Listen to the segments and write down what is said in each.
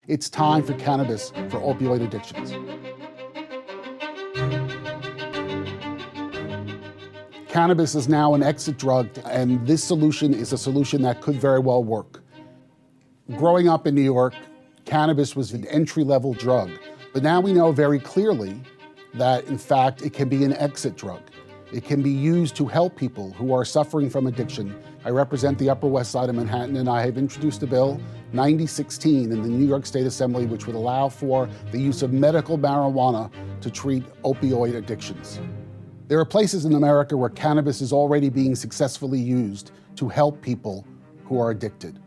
It's time for cannabis for opioid addictions. Cannabis is now an exit drug, and this solution is a solution that could very well work. Growing up in New York, cannabis was an entry-level drug, but now we know very clearly that, in fact, it can be an exit drug. It can be used to help people who are suffering from addiction. I represent the Upper West Side of Manhattan, and I have introduced a bill, 9016, in the New York State Assembly, which would allow for the use of medical marijuana to treat opioid addictions. There are places in America where cannabis is already being successfully used to help people who are addicted.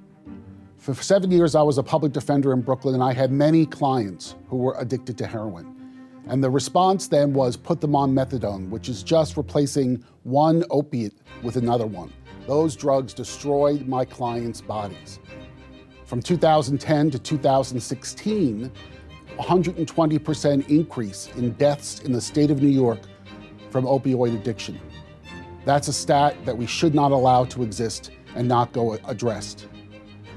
For 7 years, I was a public defender in Brooklyn, and I had many clients who were addicted to heroin. And the response then was put them on methadone, which is just replacing one opiate with another one. Those drugs destroyed my clients' bodies. From 2010 to 2016, 120% increase in deaths in the state of New York from opioid addiction. That's a stat that we should not allow to exist and not go addressed.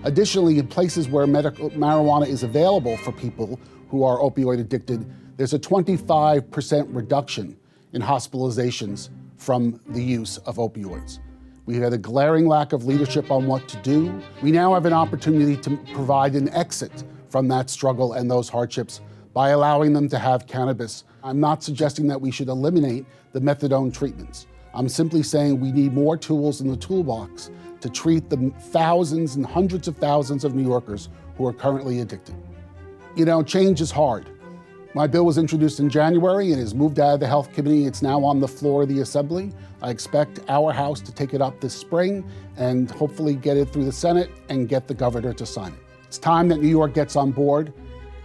Additionally, in places where medical marijuana is available for people who are opioid addicted, there's a 25% reduction in hospitalizations from the use of opioids. We had a glaring lack of leadership on what to do. We now have an opportunity to provide an exit from that struggle and those hardships by allowing them to have cannabis. I'm not suggesting that we should eliminate the methadone treatments. I'm simply saying we need more tools in the toolbox to treat the thousands and hundreds of thousands of New Yorkers who are currently addicted. You know, change is hard. My bill was introduced in January and has moved out of the Health Committee. It's now on the floor of the Assembly. I expect our House to take it up this spring and hopefully get it through the Senate and get the governor to sign it. It's time that New York gets on board.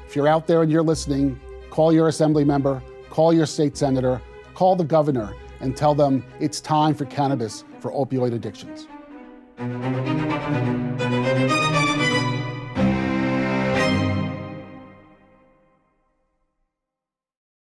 If you're out there and you're listening, call your Assembly member, call your state senator, call the governor, and tell them it's time for cannabis for opioid addictions.